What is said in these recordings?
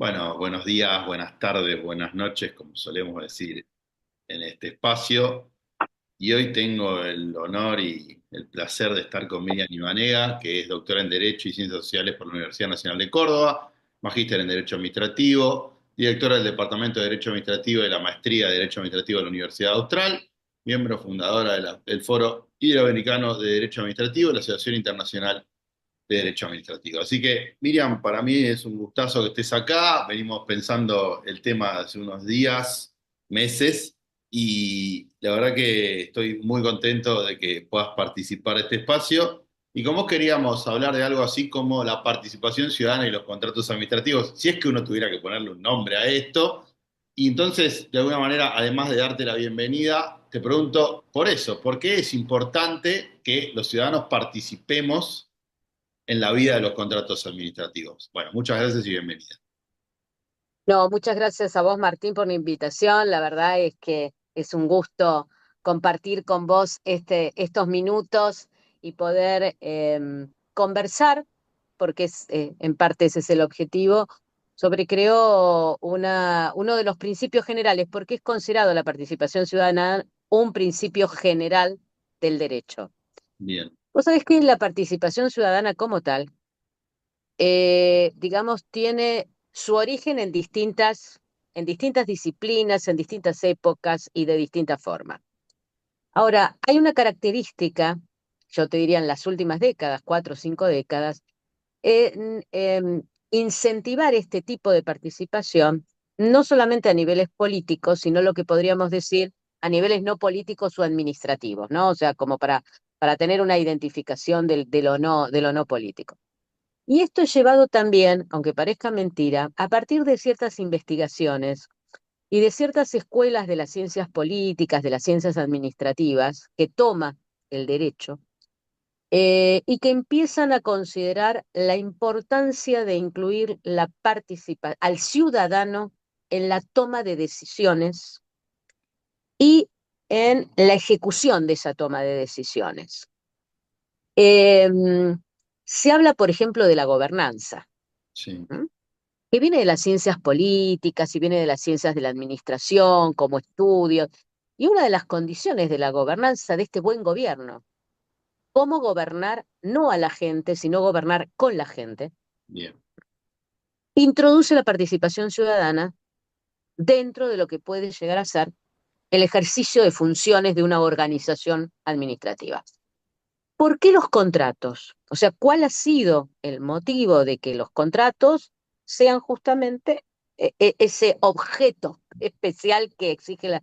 Bueno, buenos días, buenas tardes, buenas noches, como solemos decir en este espacio. Y hoy tengo el honor y el placer de estar con Miriam Ibanega, que es doctora en Derecho y Ciencias Sociales por la Universidad Nacional de Córdoba, magíster en Derecho Administrativo, directora del Departamento de Derecho Administrativo de la Maestría de Derecho Administrativo de la Universidad Austral, miembro fundadora del Foro Iberoamericano de Derecho Administrativo de la Asociación Internacional de Derecho Administrativo. Así que, Miriam, para mí es un gustazo que estés acá. Venimos pensando el tema hace unos días, meses, y la verdad que estoy muy contento de que puedas participar de este espacio. Y como queríamos hablar de algo así como la participación ciudadana y los contratos administrativos, si es que uno tuviera que ponerle un nombre a esto. Y entonces, de alguna manera, además de darte la bienvenida, te pregunto por eso, ¿por qué es importante que los ciudadanos participemos en la vida de los contratos administrativos? Bueno, muchas gracias y bienvenida. No, muchas gracias a vos, Martín, por la invitación. La verdad es que es un gusto compartir con vos estos minutos y poder conversar, porque en parte ese es el objetivo, sobre, creo, uno de los principios generales, porque es considerado la participación ciudadana un principio general del derecho. Bien, Vos sabés que la participación ciudadana como tal, digamos, tiene su origen en distintas disciplinas, en distintas épocas y de distintas formas. Ahora, hay una característica, yo te diría en las últimas décadas, 4 o 5 décadas, incentivar este tipo de participación, no solamente a niveles políticos, sino lo que podríamos decir a niveles no políticos o administrativos, ¿no? O sea, como para tener una identificación de lo no político. Y esto es llevado también, aunque parezca mentira, a partir de ciertas investigaciones y de ciertas escuelas de las ciencias políticas, de las ciencias administrativas, que toma el derecho, y que empiezan a considerar la importancia de incluir al ciudadano en la toma de decisiones y en la ejecución de esa toma de decisiones. Eh, Se habla, por ejemplo, de la gobernanza, sí, ¿m? Que viene de las ciencias políticas y viene de las ciencias de la administración como estudio. Y una de las condiciones de la gobernanza, de este buen gobierno, cómo gobernar no a la gente, sino gobernar con la gente, bien, introduce la participación ciudadana dentro de lo que puede llegar a ser el ejercicio de funciones de una organización administrativa. ¿Por qué los contratos? O sea, ¿cuál ha sido el motivo de que los contratos sean justamente ese objeto especial que exige la...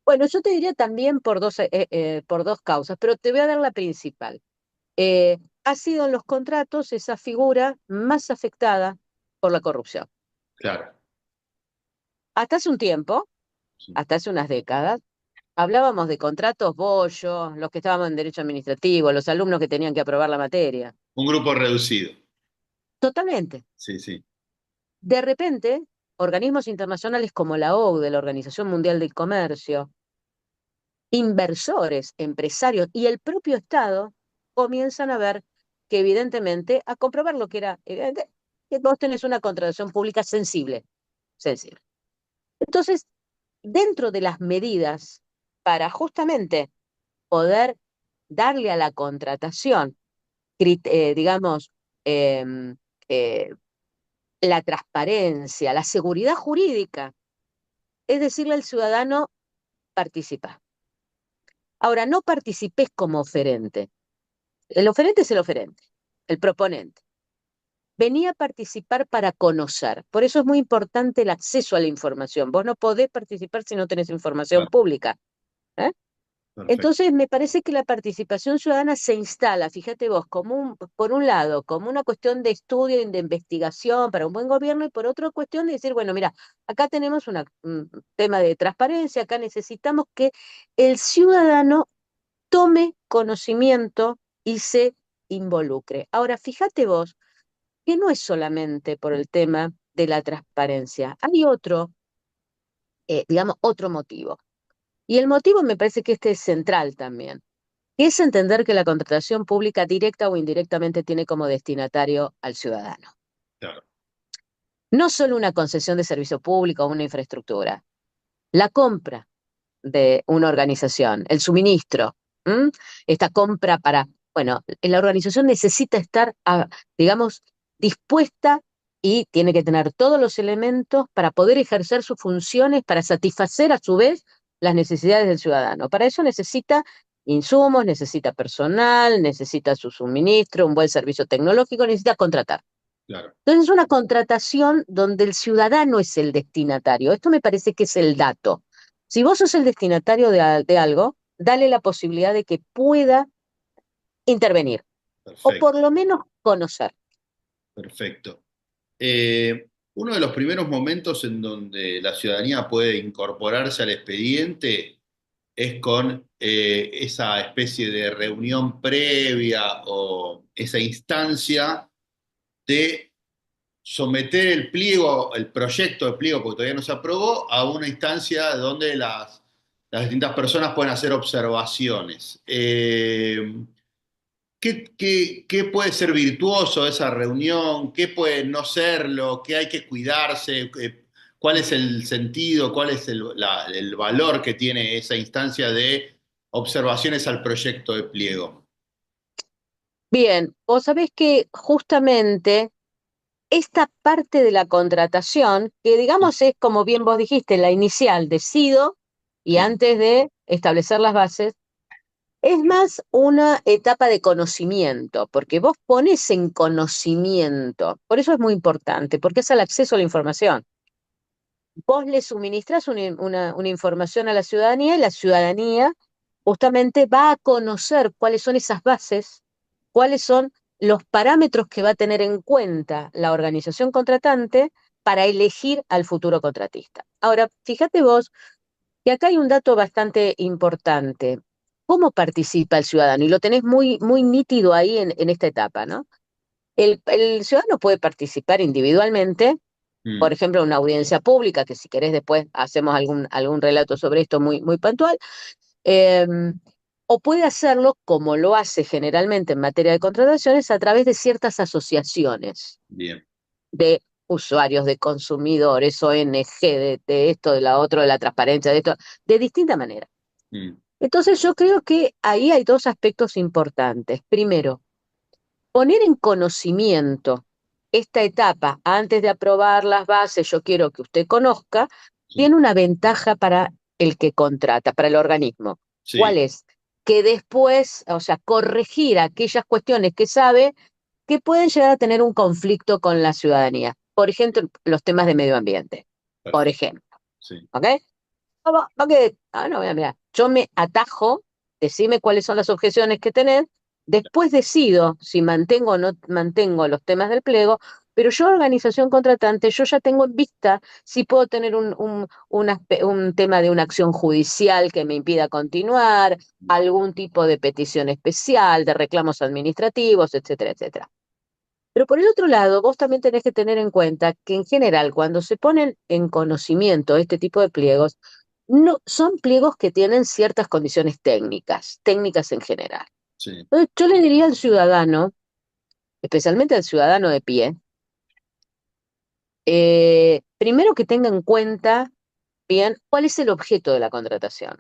Bueno, yo te diría también por dos causas, pero te voy a dar la principal. Ha sido en los contratos esa figura más afectada por la corrupción. claro. Hasta hace un tiempo, Sí. hasta hace unas décadas, hablábamos de contratos bollos, los que estábamos en derecho administrativo, los alumnos que tenían que aprobar la materia. Un grupo reducido. Totalmente. Sí, sí, De repente, organismos internacionales como la OCDE, la Organización Mundial del Comercio, inversores, empresarios y el propio Estado comienzan a ver que evidentemente, a comprobar lo que era evidente, que vos tenés una contratación pública sensible, sensible. Entonces, dentro de las medidas para justamente poder darle a la contratación, digamos, eh, eh, la transparencia, la seguridad jurídica, es decirle al ciudadano, participa. Ahora, no participes como oferente. El oferente es el oferente, el proponente. Venía a participar para conocer. Por eso es muy importante el acceso a la información. Vos no podés participar si no tenés información claro, pública. ¿Eh? perfecto. Entonces, me parece que la participación ciudadana se instala, fíjate vos, por un lado, como una cuestión de estudio y de investigación para un buen gobierno, y por otra cuestión de decir, bueno, mira, acá tenemos un tema de transparencia, acá necesitamos que el ciudadano tome conocimiento y se involucre. Ahora, fíjate vos que no es solamente por el tema de la transparencia, hay otro, digamos, otro motivo. Y el motivo me parece que este es central también, que es entender que la contratación pública directa o indirectamente tiene como destinatario al ciudadano. Claro, No solo una concesión de servicio público o una infraestructura, la compra de una organización, el suministro, ¿m? Esta compra para, bueno, la organización necesita estar, digamos, dispuesta y tiene que tener todos los elementos para poder ejercer sus funciones, para satisfacer a su vez las necesidades del ciudadano. Para eso necesita insumos, necesita personal, necesita su suministro, un buen servicio tecnológico, necesita contratar. Claro, Entonces es una contratación donde el ciudadano es el destinatario. Esto me parece que es el dato. Si vos sos el destinatario de algo, dale la posibilidad de que pueda intervenir o perfecto, por lo menos conocer. perfecto. Uno de los primeros momentos en donde la ciudadanía puede incorporarse al expediente es con esa especie de reunión previa o esa instancia de someter el pliego, el proyecto de pliego, porque todavía no se aprobó, a una instancia donde las distintas personas pueden hacer observaciones. ¿Qué puede ser virtuoso de esa reunión? ¿Qué puede no serlo? ¿Qué hay que cuidarse? ¿Cuál es el sentido? ¿Cuál es el valor que tiene esa instancia de observaciones al proyecto de pliego? Bien, vos sabés que justamente esta parte de la contratación, que digamos es como bien vos dijiste, la inicial, decido y Sí, antes de establecer las bases, es más una etapa de conocimiento, porque vos pones en conocimiento, por eso es muy importante, porque es el acceso a la información. Vos le suministras una información a la ciudadanía y la ciudadanía justamente va a conocer cuáles son esas bases, cuáles son los parámetros que va a tener en cuenta la organización contratante para elegir al futuro contratista. Ahora, fíjate vos que acá hay un dato bastante importante. ¿Cómo participa el ciudadano? Y lo tenés muy, muy nítido ahí en esta etapa, ¿no? El ciudadano puede participar individualmente, por mm, ejemplo, en una audiencia pública, que si querés después hacemos algún relato sobre esto muy, muy puntual, eh, o puede hacerlo como lo hace generalmente en materia de contrataciones a través de ciertas asociaciones bien. de usuarios, de consumidores, ONG, de esto, de la otro, de la transparencia, de esto, de distinta manera. Mm, Entonces yo creo que ahí hay dos aspectos importantes. Primero, poner en conocimiento esta etapa antes de aprobar las bases, yo quiero que usted conozca, sí, tiene una ventaja para el que contrata, para el organismo. ¿Cuál sí, es? Que después, o sea, corregir aquellas cuestiones que sabe que pueden llegar a tener un conflicto con la ciudadanía. Por ejemplo, los temas de medio ambiente. Por perfecto. ejemplo, Sí, ¿ok? No, mira, mira, yo me atajo, decime cuáles son las objeciones que tenés, después decido si mantengo o no mantengo los temas del pliego, pero yo, organización contratante, yo ya tengo en vista si puedo tener un tema de una acción judicial que me impida continuar, algún tipo de petición especial, de reclamos administrativos, etcétera, etcétera. Pero por el otro lado, vos también tenés que tener en cuenta que en general, cuando se ponen en conocimiento este tipo de pliegos, no, son pliegos que tienen ciertas condiciones técnicas, técnicas en general. sí, Entonces, yo le diría al ciudadano, especialmente al ciudadano de pie, primero que tenga en cuenta bien cuál es el objeto de la contratación.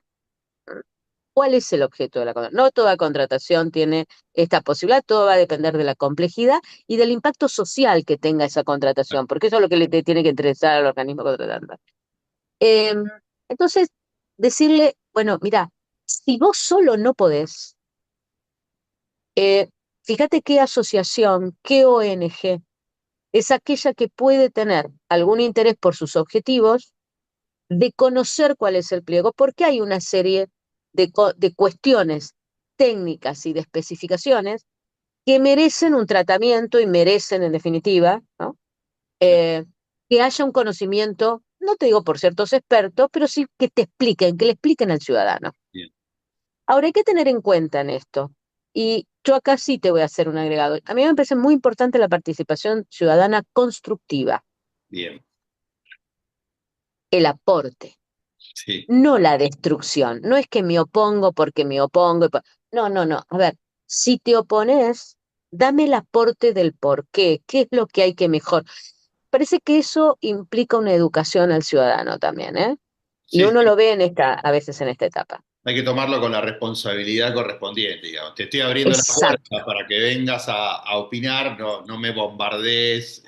¿Cuál es el objeto de la contratación? No toda contratación tiene esta posibilidad, todo va a depender de la complejidad y del impacto social que tenga esa contratación, porque eso es lo que le tiene que interesar al organismo contratante. Eh, entonces, decirle, bueno, mira, si vos solo no podés, eh, fíjate qué asociación, qué ONG es aquella que puede tener algún interés por sus objetivos de conocer cuál es el pliego, porque hay una serie de cuestiones técnicas y de especificaciones que merecen un tratamiento y merecen, en definitiva, ¿no? sí, Que haya un conocimiento, no te digo por ciertos expertos, pero sí que te expliquen, que le expliquen al ciudadano. bien, Ahora hay que tener en cuenta en esto, y yo acá sí te voy a hacer un agregado. A mí me parece muy importante la participación ciudadana constructiva, bien. el aporte, Sí, no la destrucción. No es que me opongo porque me opongo. No, no, no. A ver, si te opones, dame el aporte del por qué. ¿Qué es lo que hay que mejorar? parece que eso implica una educación al ciudadano también, ¿eh? Y Sí, uno sí. lo ve a veces en esta etapa. Hay que tomarlo con la responsabilidad correspondiente, digamos. Te estoy abriendo la Exacto. puerta para que vengas a opinar, no, no me bombardees.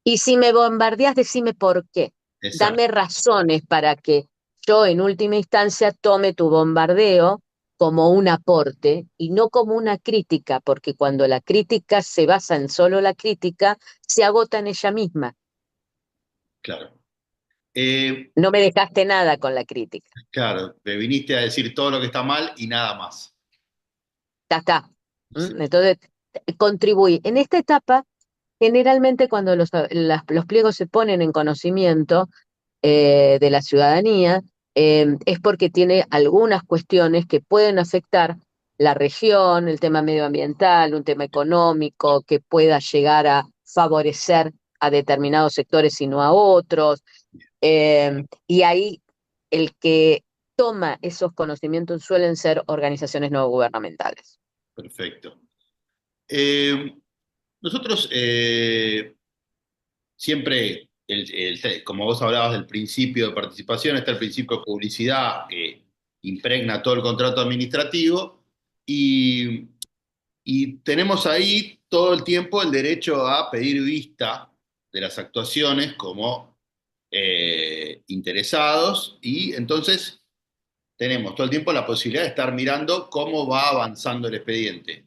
Y si me bombardeas, decime por qué. Exacto, Dame razones para que yo en última instancia tome tu bombardeo como un aporte y no como una crítica, porque cuando la crítica se basa en solo la crítica, se agota en ella misma. claro. Eh, No me dejaste nada con la crítica. claro, me viniste a decir todo lo que está mal y nada más. Ya está. Sí, Entonces, contribuí. En esta etapa, generalmente cuando los pliegos se ponen en conocimiento, de la ciudadanía, es porque tiene algunas cuestiones que pueden afectar la región, el tema medioambiental, un tema económico que pueda llegar a favorecer a determinados sectores y no a otros. Y ahí el que toma esos conocimientos suelen ser organizaciones no gubernamentales. perfecto. Nosotros siempre, como vos hablabas del principio de participación, está el principio de publicidad que impregna todo el contrato administrativo y, y tenemos ahí todo el tiempo el derecho a pedir vista de las actuaciones como interesados y entonces tenemos todo el tiempo la posibilidad de estar mirando cómo va avanzando el expediente,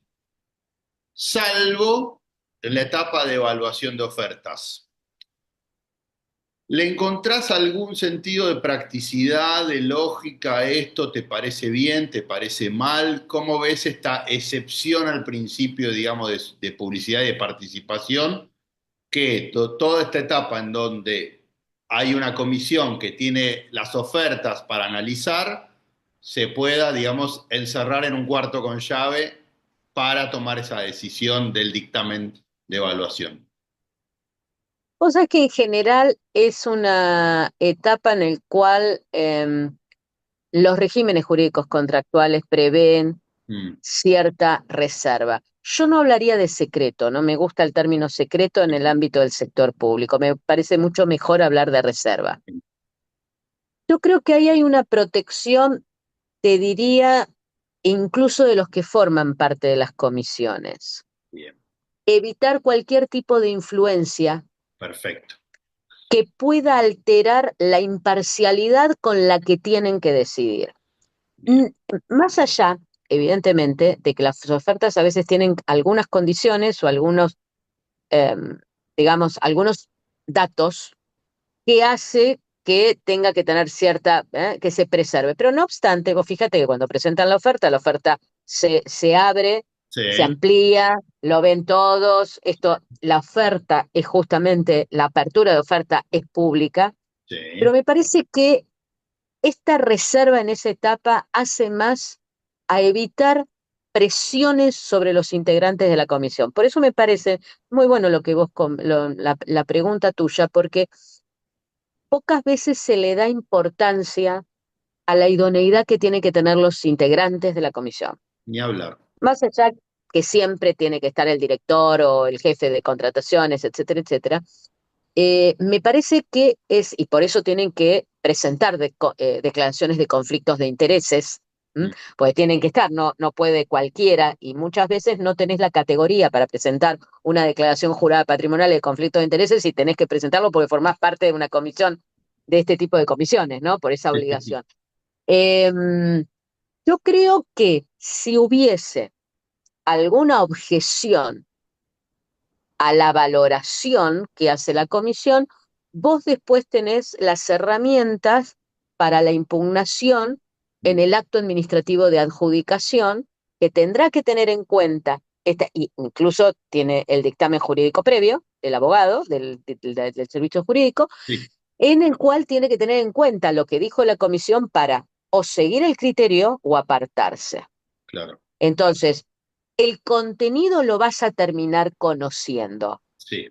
salvo en la etapa de evaluación de ofertas. ¿Le encontrás algún sentido de practicidad, de lógica a esto? ¿Te parece bien? ¿Te parece mal? ¿Cómo ves esta excepción al principio, digamos, de publicidad y de participación? Que toda esta etapa en donde hay una comisión que tiene las ofertas para analizar, se pueda, digamos, encerrar en un cuarto con llave para tomar esa decisión del dictamen de evaluación. O sea que en general es una etapa en la cual los regímenes jurídicos contractuales prevén Mm, cierta reserva. Yo no hablaría de secreto, no me gusta el término secreto en el ámbito del sector público, me parece mucho mejor hablar de reserva. Yo creo que ahí hay una protección, te diría, incluso de los que forman parte de las comisiones. bien, Evitar cualquier tipo de influencia perfecto. que pueda alterar la imparcialidad con la que tienen que decidir. Bien, Mm, Más allá, evidentemente, de que las ofertas a veces tienen algunas condiciones o algunos, eh, digamos, algunos datos que hace que tenga que tener cierta, que se preserve. Pero no obstante, vos fíjate que cuando presentan la oferta se abre, se sí, amplía, lo ven todos. Esto, la oferta es justamente, la apertura de oferta es pública, pero sí, me parece que esta reserva en esa etapa hace más a evitar presiones sobre los integrantes de la comisión. Por eso me parece muy bueno lo que vos, la pregunta tuya, porque pocas veces se le da importancia a la idoneidad que tienen que tener los integrantes de la comisión. ni hablar. Más allá que siempre tiene que estar el director o el jefe de contrataciones, etcétera, etcétera, me parece que es, y por eso tienen que presentar declaraciones de conflictos de intereses, Mm, pues tienen que estar, no puede cualquiera, y muchas veces no tenés la categoría para presentar una declaración jurada patrimonial de conflicto de intereses y tenés que presentarlo porque formás parte de una comisión de este tipo de comisiones, ¿no? Por esa sí, sí, sí, obligación. Em, yo creo que si hubiese alguna objeción a la valoración que hace la comisión, vos después tenés las herramientas para la impugnación en mm, el acto administrativo de adjudicación que tendrá que tener en cuenta, y incluso tiene el dictamen jurídico previo del abogado, del servicio jurídico, sí, en el cual tiene que tener en cuenta lo que dijo la comisión para o seguir el criterio o apartarse. claro, Entonces, el contenido lo vas a terminar conociendo, sí,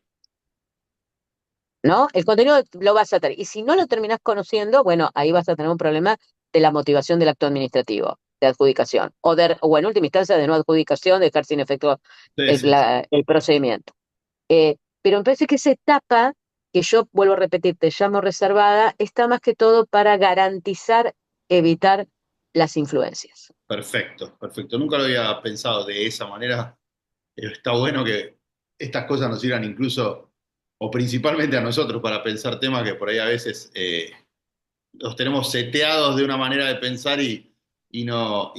¿no? El contenido lo vas a tener. Y si no lo terminás conociendo, bueno, ahí vas a tener un problema de la motivación del acto administrativo, de adjudicación, o en última instancia de no adjudicación, dejar sin efecto sí, sí, sí. el procedimiento. pero me parece que esa etapa, que yo vuelvo a repetir, te llamo reservada, está más que todo para garantizar, evitar las influencias. Perfecto, perfecto. Nunca lo había pensado de esa manera. Está bueno que estas cosas nos sirvan incluso, o principalmente a nosotros, para pensar temas que por ahí a veces los tenemos seteados de una manera de pensar y no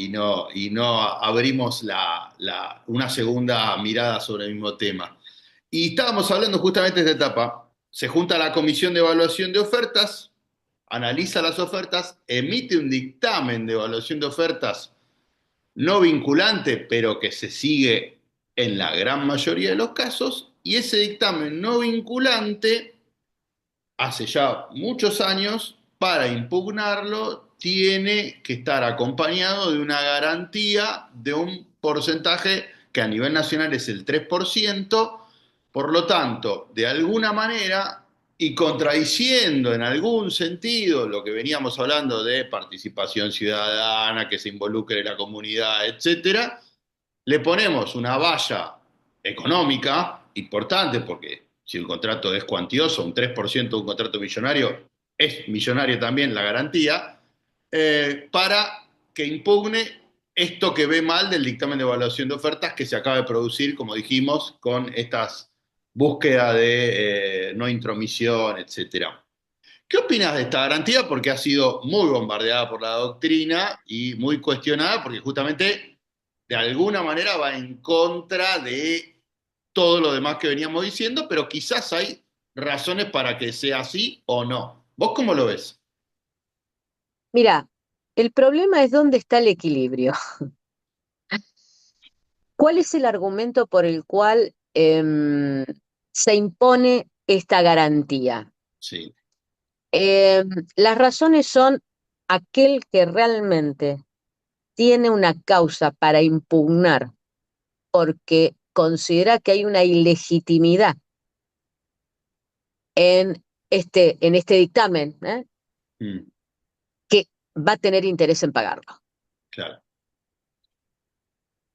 abrimos una segunda mirada sobre el mismo tema. Y estábamos hablando justamente de esta etapa. Se junta la comisión de evaluación de ofertas, analiza las ofertas, emite un dictamen de evaluación de ofertas no vinculante, pero que se sigue en la gran mayoría de los casos, y ese dictamen no vinculante, hace ya muchos años, para impugnarlo, tiene que estar acompañado de una garantía de un porcentaje que a nivel nacional es el 3%. Por lo tanto, de alguna manera, y contradiciendo en algún sentido lo que veníamos hablando de participación ciudadana, que se involucre la comunidad, etcétera, le ponemos una valla económica importante, porque si el contrato es cuantioso, un 3% de un contrato millonario, es millonario también la garantía, para que impugne esto que ve mal del dictamen de evaluación de ofertas que se acaba de producir, como dijimos, con estas búsquedas de no intromisión, etcétera. ¿Qué opinas de esta garantía? Porque ha sido muy bombardeada por la doctrina y muy cuestionada porque justamente de alguna manera va en contra de todo lo demás que veníamos diciendo, pero quizás hay razones para que sea así o no. ¿Vos cómo lo ves? Mira, el problema es dónde está el equilibrio. ¿Cuál es el argumento por el cual se impone esta garantía? Sí, Las razones son aquel que realmente tiene una causa para impugnar porque considera que hay una ilegitimidad en este dictamen, mm, que va a tener interés en pagarlo. claro,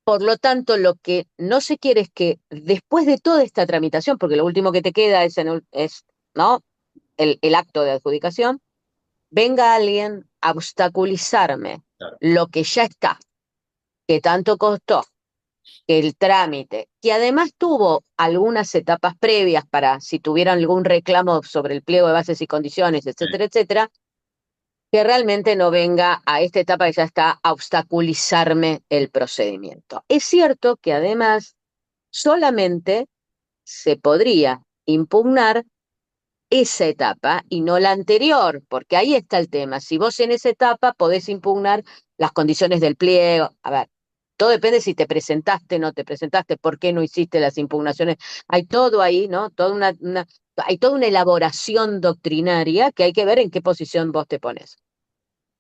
Por lo tanto, lo que no se quiere es que después de toda esta tramitación, porque lo último que te queda es, ¿no? El acto de adjudicación, venga alguien a obstaculizarme claro, lo que ya está, que tanto costó, que el trámite, que además tuvo algunas etapas previas para si tuvieran algún reclamo sobre el pliego de bases y condiciones, sí, etcétera, etcétera, que realmente no venga a esta etapa que ya está a obstaculizarme el procedimiento. Es cierto que además solamente se podría impugnar esa etapa y no la anterior, porque ahí está el tema. Si vos en esa etapa podés impugnar las condiciones del pliego, a ver, todo depende si te presentaste, no te presentaste, por qué no hiciste las impugnaciones. Hay todo ahí, ¿no? Hay toda una elaboración doctrinaria que hay que ver en qué posición vos te pones.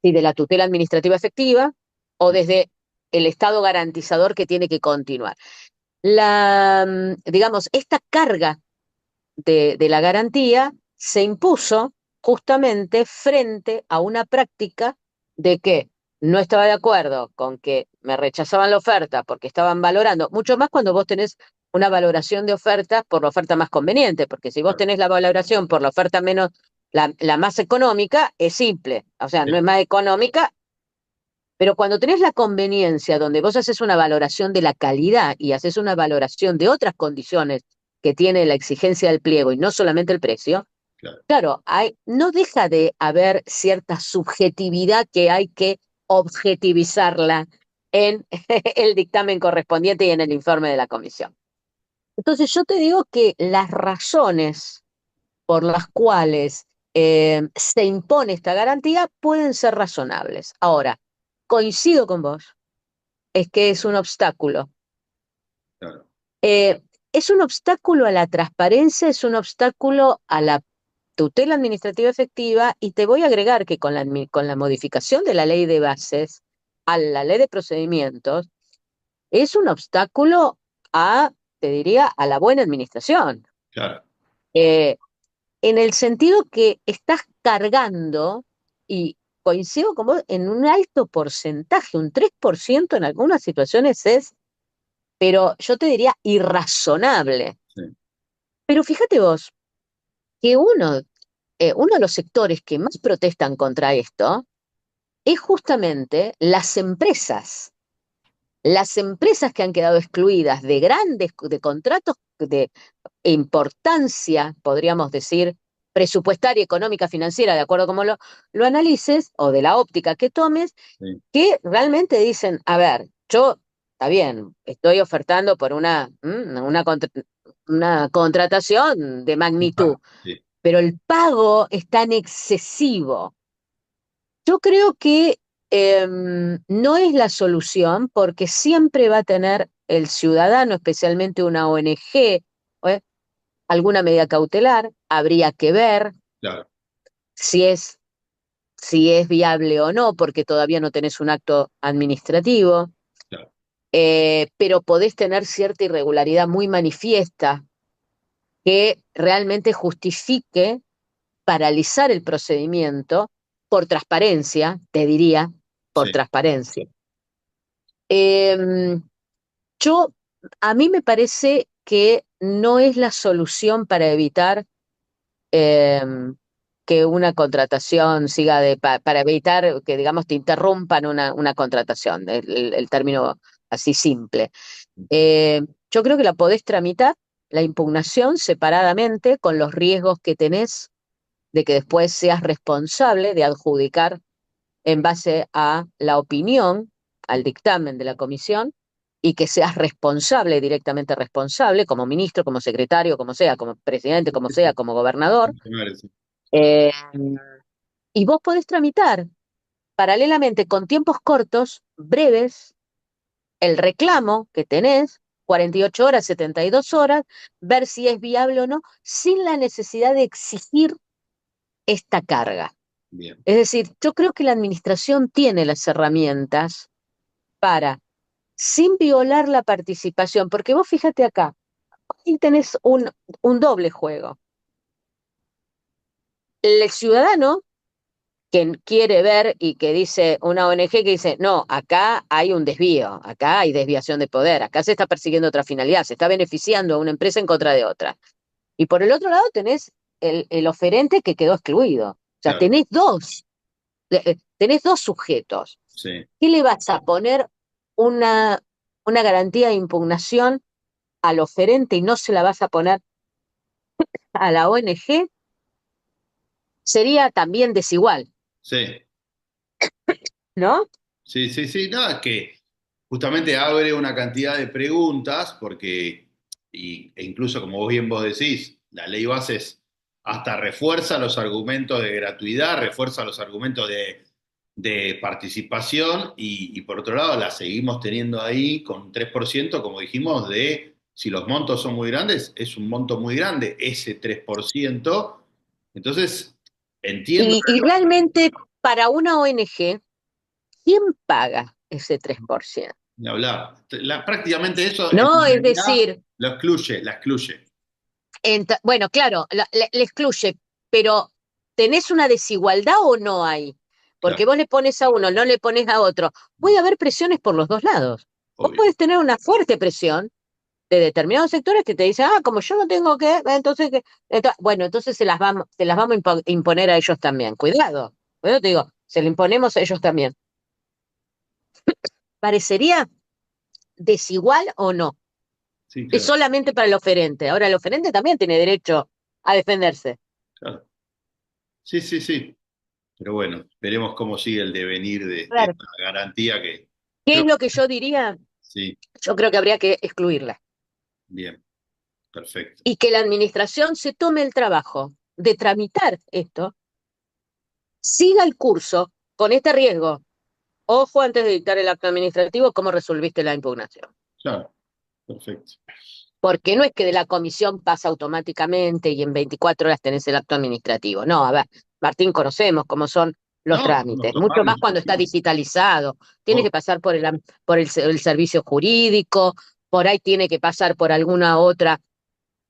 Si de la tutela administrativa efectiva o desde el Estado garantizador que tiene que continuar. Digamos, esta carga de la garantía se impuso justamente frente a una práctica de que no estaba de acuerdo con que me rechazaban la oferta porque estaban valorando, mucho más cuando vos tenés una valoración de oferta por la oferta más conveniente, porque si vos claro, tenés la valoración por la oferta menos, la más económica, es simple, o sea, no es sí, más económica, pero cuando tenés la conveniencia donde vos haces una valoración de la calidad y haces una valoración de otras condiciones que tiene la exigencia del pliego y no solamente el precio, claro. claro, no deja de haber cierta subjetividad que hay que objetivizarla en el dictamen correspondiente y en el informe de la comisión. Entonces yo te digo que las razones por las cuales se impone esta garantía pueden ser razonables. Ahora, coincido con vos, es que es un obstáculo. Claro. Eh, es un obstáculo a la transparencia, es un obstáculo a la tutela administrativa efectiva y te voy a agregar que con la modificación de la ley de bases a la ley de procedimientos, es un obstáculo te diría, a la buena administración. Claro. Eh, en el sentido que estás cargando, y coincido con vos, en un alto porcentaje, un 3% en algunas situaciones es, pero yo te diría irrazonable. Sí. Pero fíjate vos que uno de los sectores que más protestan contra esto es justamente las empresas que han quedado excluidas de grandes, de contratos de importancia, podríamos decir, presupuestaria, económica, financiera, de acuerdo a cómo lo analices, o de la óptica que tomes, Sí. que realmente dicen, a ver, yo, está bien, estoy ofertando por una contratación de magnitud, Sí, pero el pago es tan excesivo. Yo creo que no es la solución porque siempre va a tener el ciudadano, especialmente una ONG, ¿eh? Alguna medida cautelar, habría que ver claro, si es, si es viable o no, porque todavía no tenés un acto administrativo, claro. pero podés tener cierta irregularidad muy manifiesta que realmente justifique paralizar el procedimiento por transparencia, te diría, por Sí, transparencia. Eh, yo, a mí me parece que no es la solución para evitar eh, que una contratación siga para evitar que, digamos, te interrumpan una contratación, el término así simple. Eh, yo creo que la podés tramitar, la impugnación, separadamente, con los riesgos que tenés de que después seas responsable de adjudicar en base a la opinión, al dictamen de la comisión, y que seas responsable, directamente responsable, como ministro, como secretario, como sea, como presidente, como sea, como gobernador, sí. eh, y vos podés tramitar paralelamente con tiempos cortos, breves, el reclamo que tenés, 48 horas, 72 horas, ver si es viable o no, sin la necesidad de exigir esta carga. Bien, Es decir, yo creo que la administración tiene las herramientas para, sin violar la participación, porque vos fíjate acá, ahí tenés un doble juego. El ciudadano que quiere ver y que dice, una ONG que dice, no, acá hay un desvío, acá hay desviación de poder, acá se está persiguiendo otra finalidad, se está beneficiando a una empresa en contra de otra. Y por el otro lado tenés el oferente que quedó excluido. O sea, claro, tenés dos sujetos. sí. ¿Qué le vas a poner una, una garantía de impugnación al oferente y no se la vas a poner a la ONG? Sería también desigual, Sí, ¿no? sí, sí, sí, no, es que justamente abre una cantidad de preguntas porque, e incluso como vos decís, la ley bases hasta refuerza los argumentos de gratuidad, refuerza los argumentos de participación y por otro lado la seguimos teniendo ahí con 3% como dijimos, de si los montos son muy grandes, es un monto muy grande, ese 3%. Entonces, entiendo, Y realmente para una ONG, ¿quién paga ese 3%? ni hablar. Prácticamente eso en ¿No? Es realidad decir, lo excluye, la excluye. bueno, claro, le excluye, pero ¿tenés una desigualdad o no hay? Porque Claro, vos le pones a uno, no le pones a otro. Puede haber presiones por los dos lados. Vos obvio. podés tener una fuerte presión de determinados sectores que te dicen, como yo no tengo que, entonces, bueno, entonces se las vamos a imponer a ellos también. Cuidado, bueno, te digo, se lo imponemos a ellos también. ¿Parecería desigual o no? Sí, Es claro, solamente para el oferente. Ahora, el oferente también tiene derecho a defenderse. claro. Sí, sí, sí. Pero bueno, veremos cómo sigue el devenir de Claro. esta garantía que ¿Qué creo es que lo que yo diría? sí, Yo creo que habría que excluirla bien, perfecto. y que la administración se tome el trabajo de tramitar esto, siga el curso con este riesgo. Ojo, antes de dictar el acto administrativo, ¿cómo resolviste la impugnación? Claro, perfecto. Porque no es que de la comisión pasa automáticamente y en 24 horas tenés el acto administrativo. No, a ver, Martín, conocemos cómo son los No, podemos trámites, mucho más tomarnos cuando el está tiempo. digitalizado. Tiene Oh, que pasar por el servicio jurídico, por ahí tiene que pasar por alguna otra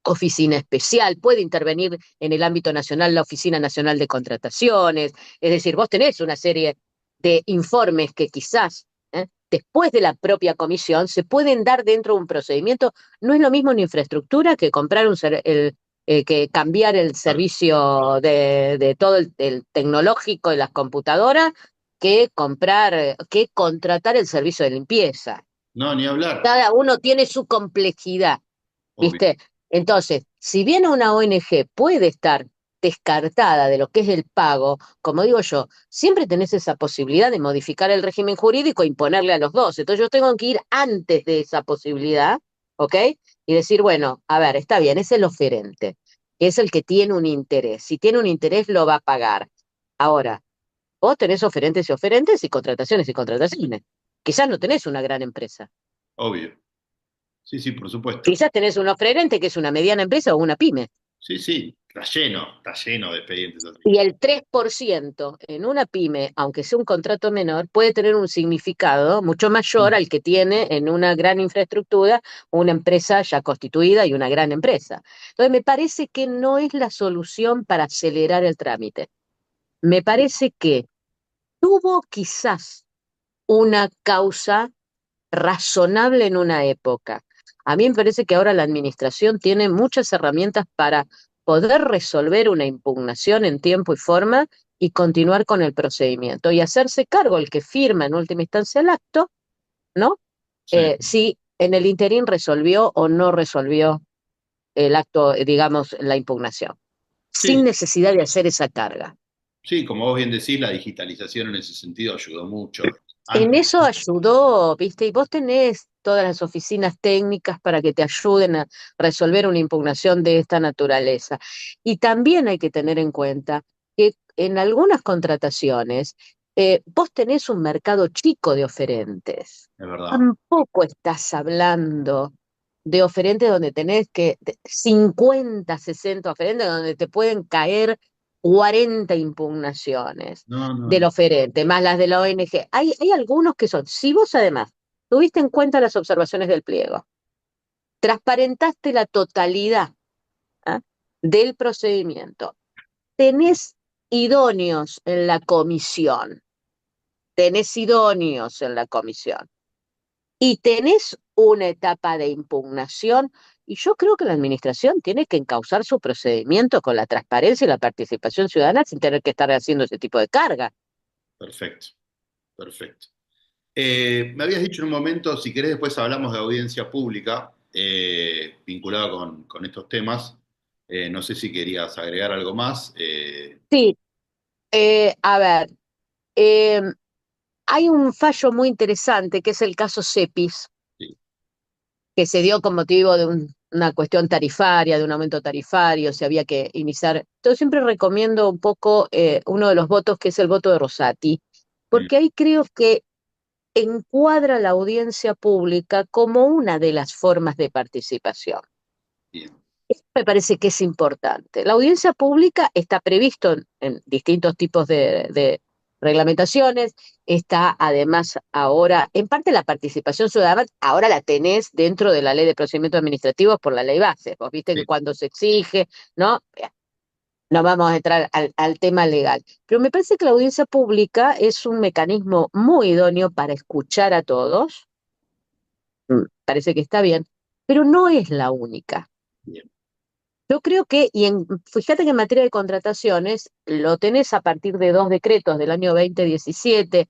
oficina especial, puede intervenir en el ámbito nacional la Oficina Nacional de Contrataciones, es decir, vos tenés una serie de informes que quizás después de la propia comisión se pueden dar dentro de un procedimiento. No es lo mismo en infraestructura que comprar que cambiar el Claro. servicio de todo el tecnológico y las computadoras que comprar, que contratar el servicio de limpieza. No, ni hablar, Cada uno tiene su complejidad, obvio. ¿viste? Entonces, si bien una ONG puede estar descartada de lo que es el pago, como digo yo, siempre tenés esa posibilidad de modificar el régimen jurídico e imponerle a los dos. Entonces yo tengo que ir antes de esa posibilidad, ¿ok? Y decir, bueno, a ver, está bien, es el oferente, es el que tiene un interés. Si tiene un interés, lo va a pagar. Ahora, vos tenés oferentes y oferentes y contrataciones y contrataciones. Quizás no tenés una gran empresa. Obvio. Sí, sí, por supuesto. Quizás tenés un oferente que es una mediana empresa o una pyme. Sí, sí, está lleno de expedientes así. Y el 3% en una pyme, aunque sea un contrato menor, puede tener un significado mucho mayor Mm. al que tiene en una gran infraestructura, una empresa ya constituida y una gran empresa. Entonces, me parece que no es la solución para acelerar el trámite. Me parece que tuvo quizás una causa razonable en una época. A mí me parece que ahora la administración tiene muchas herramientas para poder resolver una impugnación en tiempo y forma y continuar con el procedimiento y hacerse cargo el que firma en última instancia el acto, ¿no? Sí, Si en el interín resolvió o no resolvió el acto, digamos, la impugnación, sí, sin necesidad de hacer esa carga. sí, como vos bien decís, la digitalización en ese sentido ayudó mucho. En Antes, eso ayudó, ¿viste? Y vos tenés todas las oficinas técnicas para que te ayuden a resolver una impugnación de esta naturaleza. Y también hay que tener en cuenta que en algunas contrataciones vos tenés un mercado chico de oferentes. es verdad. Tampoco estás hablando de oferentes donde tenés que 50, 60 oferentes donde te pueden caer 40 impugnaciones No, no, del no. oferente, más las de la ONG. Hay algunos que son, si vos además tuviste en cuenta las observaciones del pliego, transparentaste la totalidad, ¿ah?, del procedimiento, tenés idóneos en la comisión, tenés idóneos en la comisión y tenés una etapa de impugnación. Y yo creo que la administración tiene que encauzar su procedimiento con la transparencia y la participación ciudadana sin tener que estar haciendo ese tipo de carga. Perfecto, perfecto. Me habías dicho en un momento, si querés después hablamos de audiencia pública vinculada con estos temas. No sé si querías agregar algo más. Sí, a ver, eh, hay un fallo muy interesante que es el caso CEPIS, Sí, que se dio con motivo de una cuestión tarifaria, de un aumento tarifario, se había que iniciar. Yo siempre recomiendo un poco uno de los votos, que es el voto de Rosati, mm, porque ahí creo que encuadra la audiencia pública como una de las formas de participación. bien, Me parece que es importante. La audiencia pública está previsto en distintos tipos de reglamentaciones, está además ahora, en parte la participación ciudadana, ahora la tenés dentro de la ley de procedimientos administrativos por la ley base. Vos viste que sí, cuando se exige, ¿no? Bien, no vamos a entrar al tema legal. Pero me parece que la audiencia pública es un mecanismo muy idóneo para escuchar a todos, parece que está bien, pero no es la única. bien, Yo creo que, fíjate que en materia de contrataciones lo tenés a partir de dos decretos del año 2017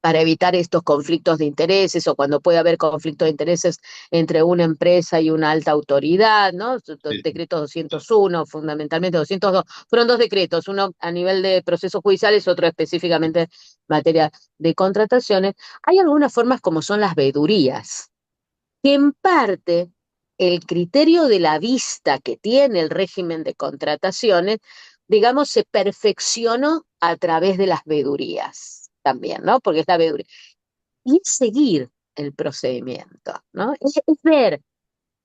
para evitar estos conflictos de intereses o cuando puede haber conflictos de intereses entre una empresa y una alta autoridad, ¿no? sí, sí, Decreto 201, fundamentalmente 202. Fueron dos decretos, uno a nivel de procesos judiciales, otro específicamente en materia de contrataciones. Hay algunas formas como son las vedurías, que en parte el criterio de la vista que tiene el régimen de contrataciones, digamos, se perfeccionó a través de las vedurías también, ¿no? Porque es la veduría. Y es seguir el procedimiento, ¿no? Es ver,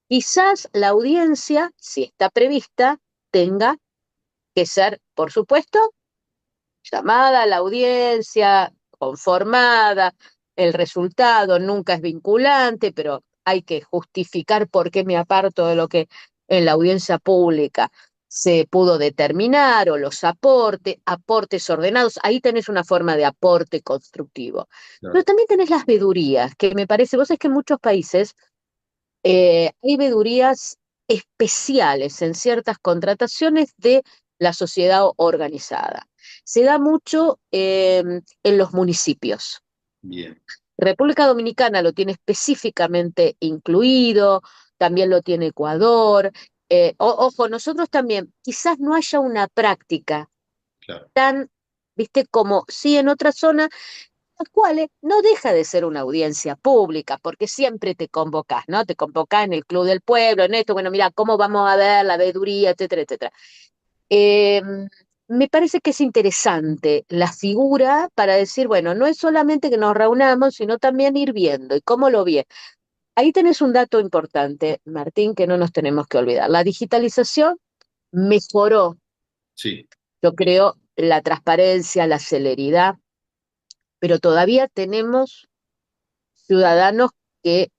quizás la audiencia, si está prevista, tenga que ser, por supuesto, llamada a la audiencia, conformada, el resultado nunca es vinculante, pero hay que justificar por qué me aparto de lo que en la audiencia pública se pudo determinar, o los aportes ordenados, ahí tenés una forma de aporte constructivo. Pero claro. también tenés las vedurías, que me parece, vos es que en muchos países hay vedurías especiales en ciertas contrataciones de la sociedad organizada. Se da mucho en los municipios. Bien, República Dominicana lo tiene específicamente incluido, también lo tiene Ecuador. Ojo, nosotros también, quizás no haya una práctica claro. tan, viste, como sí en otras zonas, las cuales no deja de ser una audiencia pública, porque siempre te convocas, ¿no? Te convocas en el Club del Pueblo, en esto, bueno, mira, ¿cómo vamos a ver la veeduría, etcétera, etcétera? Eh, Me parece que es interesante la figura para decir, bueno, no es solamente que nos reunamos, sino también ir viendo y cómo lo vi. Ahí tenés un dato importante, Martín, que no nos tenemos que olvidar. La digitalización mejoró, Sí, yo creo, la transparencia, la celeridad, pero todavía tenemos ciudadanos que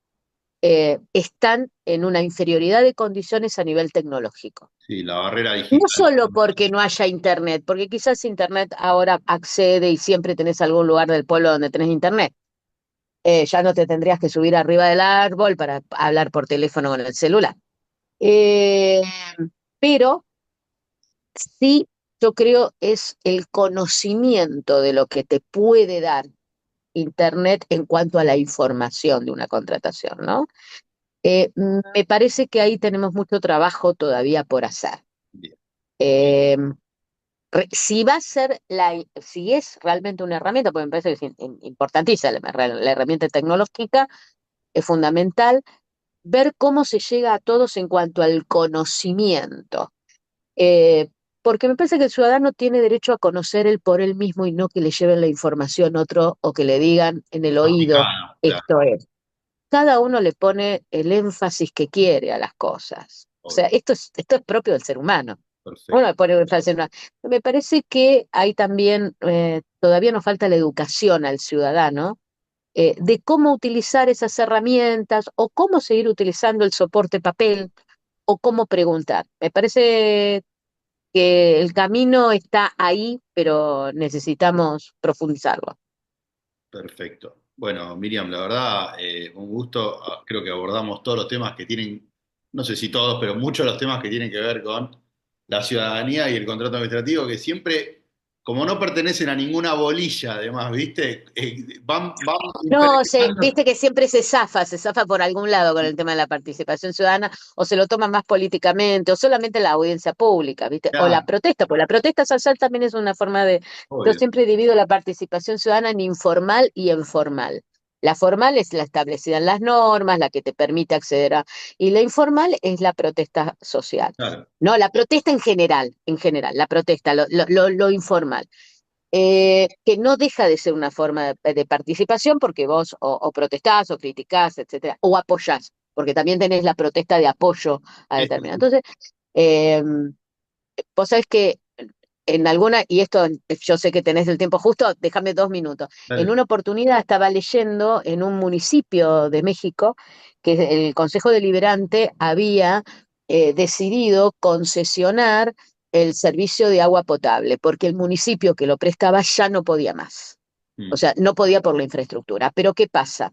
están en una inferioridad de condiciones a nivel tecnológico. sí, la barrera No digital. solo porque no haya internet, porque quizás internet ahora accede y siempre tenés algún lugar del pueblo donde tenés internet. Ya no te tendrías que subir arriba del árbol para hablar por teléfono con el celular. Eh, pero sí, yo creo es el conocimiento de lo que te puede dar internet en cuanto a la información de una contratación, ¿no? Me parece que ahí tenemos mucho trabajo todavía por hacer. Bien, Eh, si va a ser si es realmente una herramienta, porque me parece que es importantísima la herramienta tecnológica, es fundamental ver cómo se llega a todos en cuanto al conocimiento. Eh, Porque me parece que el ciudadano tiene derecho a conocer él por él mismo y no que le lleven la información otro o que le digan en el oído, aplicado, claro, esto es. Cada uno le pone el énfasis que quiere a las cosas. O sea, obvio, esto es propio del ser humano. Uno perfecto. le pone énfasis en me parece que hay también, todavía nos falta la educación al ciudadano de cómo utilizar esas herramientas o cómo seguir utilizando el soporte papel o cómo preguntar. Me parece que el camino está ahí, pero necesitamos profundizarlo. Perfecto. Bueno, Miriam, la verdad, un gusto. Creo que abordamos todos los temas que tienen, no sé si todos, pero muchos de los temas que tienen que ver con la ciudadanía y el contrato administrativo, que siempre, como no pertenecen a ninguna bolilla, además, ¿viste? Van No, impregnando. viste que siempre se zafa por algún lado con el tema de la participación ciudadana, o se lo toma más políticamente, o solamente la audiencia pública, ¿viste? O la Claro, protesta, pues la protesta social también es una forma de. Yo obvio, siempre divido la participación ciudadana en informal y en formal. La formal es la establecida en las normas, la que te permite acceder a. Y la informal es la protesta social. claro. No, la protesta en general, la protesta, lo informal que no deja de ser una forma de participación porque vos o protestás o criticás, etcétera, o apoyás, porque también tenés la protesta de apoyo a Sí, sí, determinado. sí. Entonces, eh, vos sabés que en alguna, y esto yo sé que tenés el tiempo justo, déjame 2 minutos. En Dale. una oportunidad estaba leyendo en un municipio de México que el Consejo Deliberante había decidido concesionar el servicio de agua potable, porque el municipio que lo prestaba ya no podía más. O Mm, sea, no podía por la infraestructura. Pero ¿qué pasa?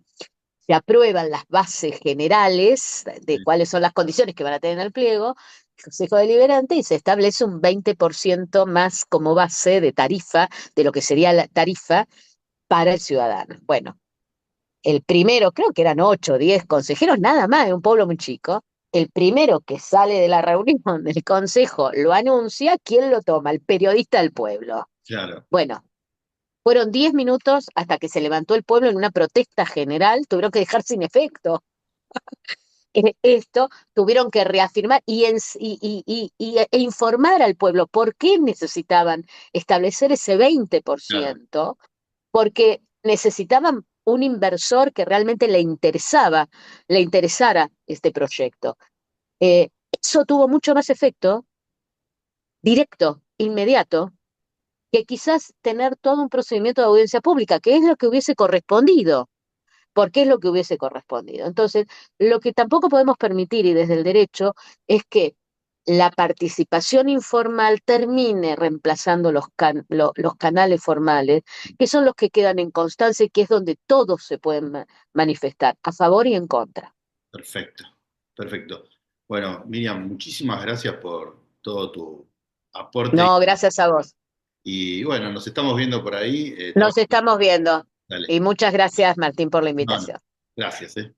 Se aprueban las bases generales de sí, cuáles son las condiciones que van a tener en el pliego, el Consejo Deliberante, y se establece un 20% más como base de tarifa, de lo que sería la tarifa para el ciudadano. Bueno, el primero, creo que eran 8 o 10 consejeros, nada más, de un pueblo muy chico. El primero que sale de la reunión del consejo lo anuncia, ¿quién lo toma? El periodista del pueblo. claro. Bueno, fueron 10 minutos hasta que se levantó el pueblo en una protesta general, tuvieron que dejar sin efecto esto, tuvieron que reafirmar e informar al pueblo por qué necesitaban establecer ese Claro, 20%, porque necesitaban un inversor que realmente le interesara este proyecto. Eso tuvo mucho más efecto directo, inmediato, que quizás tener todo un procedimiento de audiencia pública, que es lo que hubiese correspondido porque es lo que hubiese correspondido. Entonces, lo que tampoco podemos permitir, y desde el derecho, es que la participación informal termine reemplazando los canales formales, que son los que quedan en constancia y que es donde todos se pueden manifestar, a favor y en contra. perfecto, perfecto. Bueno, Miriam, muchísimas gracias por todo tu aporte No, gracias a vos. y bueno, nos estamos viendo por ahí. Nos estamos viendo. Dale. Y muchas gracias, Martín, por la No, no. invitación. Gracias, ¿eh?